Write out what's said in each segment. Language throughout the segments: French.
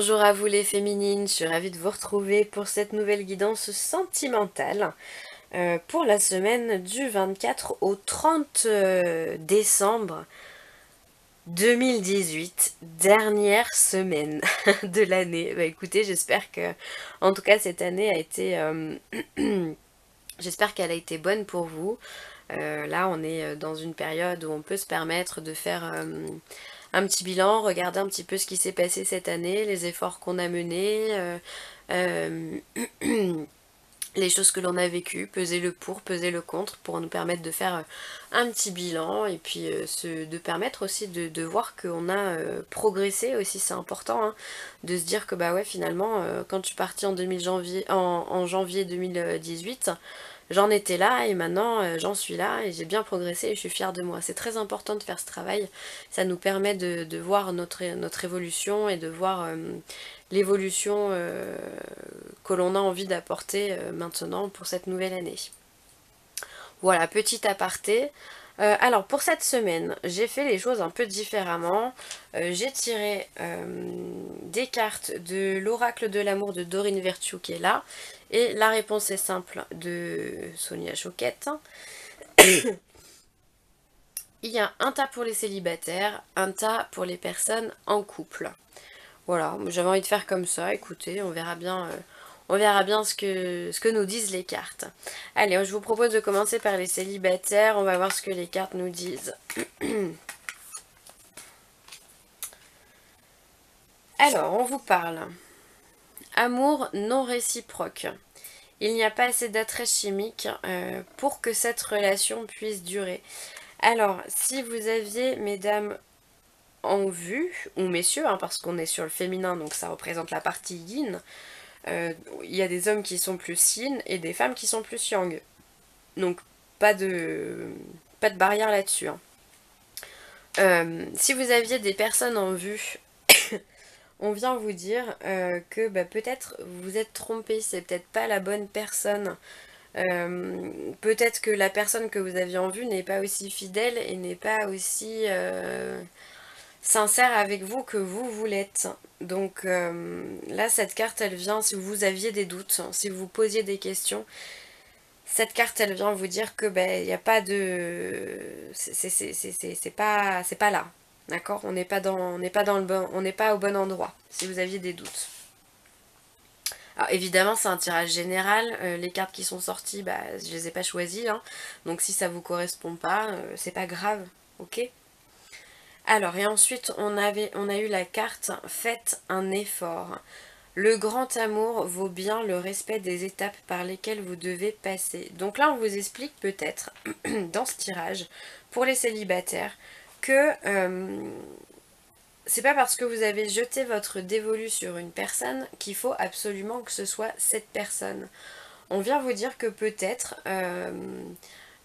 Bonjour à vous les féminines, je suis ravie de vous retrouver pour cette nouvelle guidance sentimentale pour la semaine du 24 au 30 décembre 2018, dernière semaine de l'année. Bah écoutez, j'espère que en tout cas cette année a été j'espère qu'elle a été bonne pour vous. Là on est dans une période où on peut se permettre de faire un petit bilan, regarder un petit peu ce qui s'est passé cette année, les efforts qu'on a menés, euh, les choses que l'on a vécues, peser le pour, peser le contre, pour nous permettre de faire un petit bilan et puis de permettre aussi de voir qu'on a progressé aussi, c'est important, hein, de se dire que bah ouais finalement quand je suis partie en janvier 2018, j'en étais là et maintenant j'en suis là et j'ai bien progressé et je suis fière de moi. C'est très important de faire ce travail, ça nous permet de voir notre évolution et de voir l'évolution que l'on a envie d'apporter maintenant pour cette nouvelle année. Voilà, petit aparté. Alors pour cette semaine, j'ai fait les choses un peu différemment. J'ai tiré des cartes de l'oracle de l'amour de Dorine Virtue qui est là. Et la réponse est simple de Sonia Choquette. Il y a un tas pour les célibataires, un tas pour les personnes en couple. Voilà, j'avais envie de faire comme ça, écoutez, on verra bien ce que nous disent les cartes. Allez, je vous propose de commencer par les célibataires, on va voir ce que les cartes nous disent. Alors, on vous parle. Amour non réciproque. Il n'y a pas assez d'attrait chimique pour que cette relation puisse durer. Alors, si vous aviez, mesdames, en vue, ou messieurs, hein, parce qu'on est sur le féminin, donc ça représente la partie yin, il y a des hommes qui sont plus yin et des femmes qui sont plus yang. Donc pas de, pas de barrière là-dessus, hein. Si vous aviez des personnes en vue, on vient vous dire que bah, peut-être vous êtes trompé, c'est peut-être pas la bonne personne. Peut-être que la personne que vous aviez en vue n'est pas aussi fidèle et n'est pas aussi sincère avec vous que vous l'êtes. Donc là, cette carte, elle vient si vous aviez des doutes, si vous posiez des questions. Cette carte, elle vient vous dire que ben, il n'y a pas de, c'est pas là, d'accord. On n'est pas dans le bon, on n'est pas au bon endroit. Si vous aviez des doutes. Alors évidemment, c'est un tirage général. Les cartes qui sont sorties, bah, je les ai pas choisies, hein. Donc si ça vous correspond pas, c'est pas grave, ok. Alors, et ensuite, on a eu la carte Faites un effort. Le grand amour vaut bien le respect des étapes par lesquelles vous devez passer. Donc là, on vous explique peut-être, dans ce tirage, pour les célibataires, que c'est pas parce que vous avez jeté votre dévolu sur une personne qu'il faut absolument que ce soit cette personne. On vient vous dire que peut-être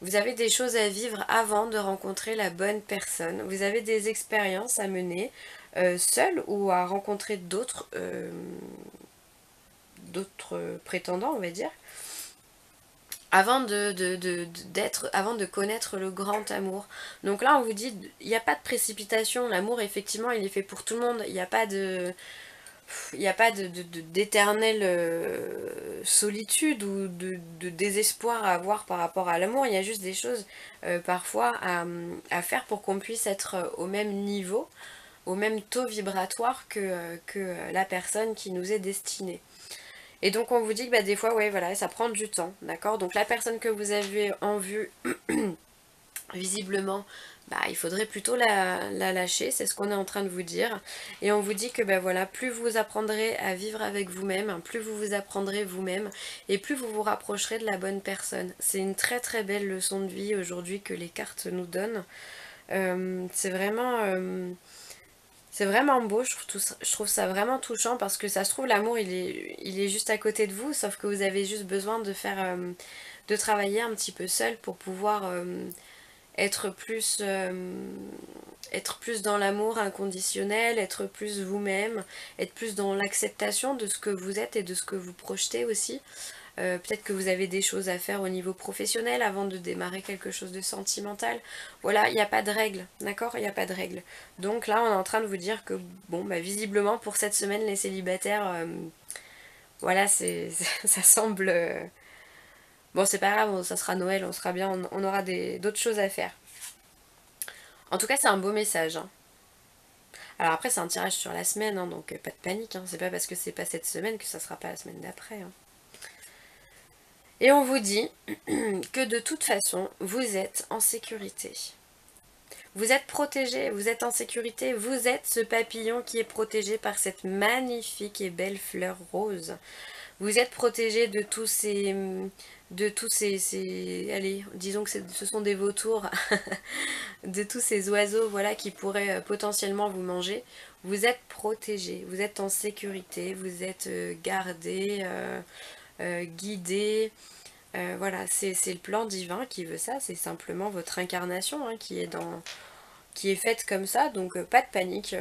vous avez des choses à vivre avant de rencontrer la bonne personne. Vous avez des expériences à mener seul ou à rencontrer d'autres prétendants, on va dire, avant de connaître le grand amour. Donc là, on vous dit, il n'y a pas de précipitation. L'amour, effectivement, il est fait pour tout le monde. Il n'y a pas d'éternelle solitude ou de désespoir à avoir par rapport à l'amour. Il y a juste des choses parfois à faire pour qu'on puisse être au même niveau, au même taux vibratoire que la personne qui nous est destinée. Et donc on vous dit que bah, des fois, ouais, voilà, ça prend du temps, d'accord. Donc la personne que vous avez en vue, visiblement, bah, il faudrait plutôt la lâcher, c'est ce qu'on est en train de vous dire. Et on vous dit que bah, voilà, plus vous apprendrez à vivre avec vous-même, plus vous vous apprendrez vous-même, et plus vous vous rapprocherez de la bonne personne. C'est une très très belle leçon de vie aujourd'hui que les cartes nous donnent. C'est vraiment... c'est vraiment beau, je trouve ça vraiment touchant parce que ça se trouve l'amour il est juste à côté de vous, sauf que vous avez juste besoin de faire de travailler un petit peu seul pour pouvoir être plus être plus dans l'amour inconditionnel, être plus vous-même, être plus dans l'acceptation de ce que vous êtes et de ce que vous projetez aussi. peut-être que vous avez des choses à faire au niveau professionnel avant de démarrer quelque chose de sentimental. Voilà, il n'y a pas de règle, d'accord? Il n'y a pas de règle. Donc là, on est en train de vous dire que, bon, bah, visiblement, pour cette semaine, les célibataires, voilà, ça semble... Bon, c'est pas grave, ça sera Noël, on sera bien, on aura d'autres choses à faire. En tout cas, c'est un beau message, hein. Alors après, c'est un tirage sur la semaine, hein, donc pas de panique, hein. C'est pas parce que c'est pas cette semaine que ça sera pas la semaine d'après, hein. Et on vous dit que de toute façon, vous êtes en sécurité. Vous êtes protégé, vous êtes en sécurité, vous êtes ce papillon qui est protégé par cette magnifique et belle fleur rose. Vous êtes protégé de tous ces... allez, disons que ce sont des vautours, de tous ces oiseaux, voilà, qui pourraient potentiellement vous manger. Vous êtes protégé, vous êtes en sécurité, vous êtes gardé, guidé. Voilà, c'est le plan divin qui veut ça, c'est simplement votre incarnation, hein, qui est faite comme ça, donc pas de panique,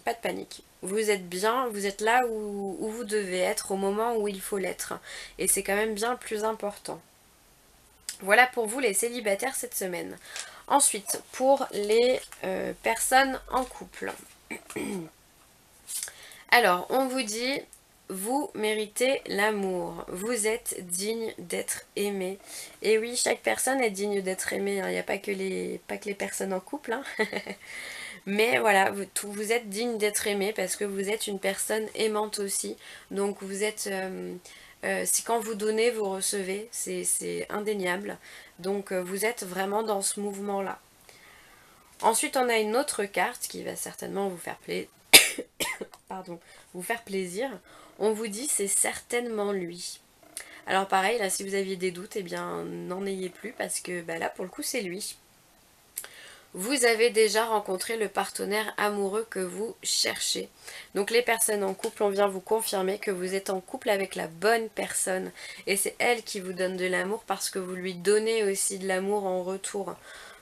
pas de panique. Vous êtes bien, vous êtes là où vous devez être au moment où il faut l'être. Et c'est quand même bien plus important. Voilà pour vous les célibataires cette semaine. Ensuite, pour les personnes en couple. Alors, on vous dit, vous méritez l'amour. Vous êtes digne d'être aimé. Et oui, chaque personne est digne d'être aimée, hein. Il n'y a pas que les personnes en couple, hein. Mais voilà, vous êtes digne d'être aimé parce que vous êtes une personne aimante aussi. Donc vous êtes... si quand vous donnez, vous recevez, c'est indéniable. Donc vous êtes vraiment dans ce mouvement-là. Ensuite, on a une autre carte qui va certainement vous faire pardon, vous faire plaisir. On vous dit c'est certainement lui. Alors pareil, là si vous aviez des doutes, eh bien n'en ayez plus parce que bah, là pour le coup c'est lui. Vous avez déjà rencontré le partenaire amoureux que vous cherchez. Donc les personnes en couple, on vient vous confirmer que vous êtes en couple avec la bonne personne. Et c'est elle qui vous donne de l'amour parce que vous lui donnez aussi de l'amour en retour.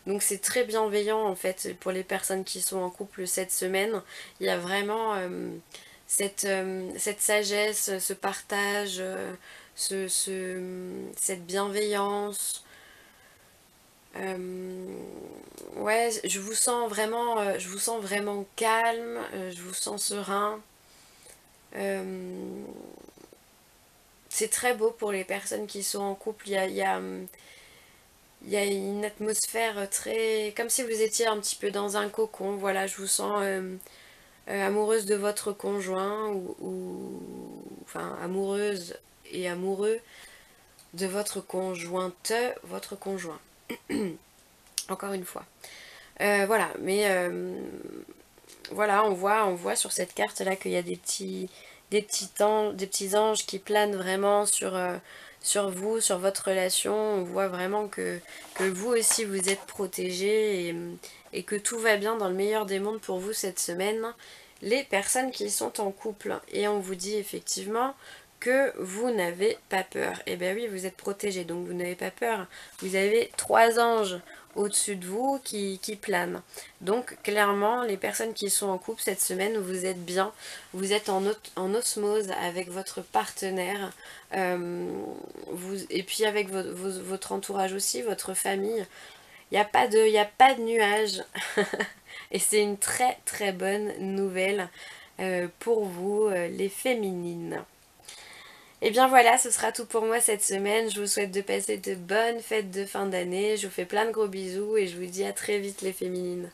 Donc c'est très bienveillant en fait pour les personnes qui sont en couple cette semaine. Il y a vraiment cette sagesse, ce partage, cette bienveillance. Ouais, je vous sens vraiment calme, je vous sens serein. Euh, c'est très beau pour les personnes qui sont en couple. Il y a une atmosphère très... comme si vous étiez un petit peu dans un cocon. Voilà, je vous sens amoureuse de votre conjoint enfin amoureuse et amoureux de votre conjointe, votre conjoint. Encore une fois. Voilà, mais voilà, on voit sur cette carte là qu'il y a des petits anges qui planent vraiment sur vous, sur votre relation. On voit vraiment que vous aussi vous êtes protégés et que tout va bien dans le meilleur des mondes pour vous cette semaine. Les personnes qui sont en couple, et on vous dit effectivement que vous n'avez pas peur. Et bien oui, vous êtes protégés, donc vous n'avez pas peur. Vous avez 3 anges au-dessus de vous qui planent. Donc clairement, les personnes qui sont en couple cette semaine, vous êtes bien, vous êtes en osmose avec votre partenaire, et puis avec votre entourage aussi, votre famille. Il n'y a pas de nuages. Et c'est une très très bonne nouvelle pour vous, les féminines. Et bien voilà, ce sera tout pour moi cette semaine. Je vous souhaite de passer de bonnes fêtes de fin d'année. Je vous fais plein de gros bisous et je vous dis à très vite les féminines.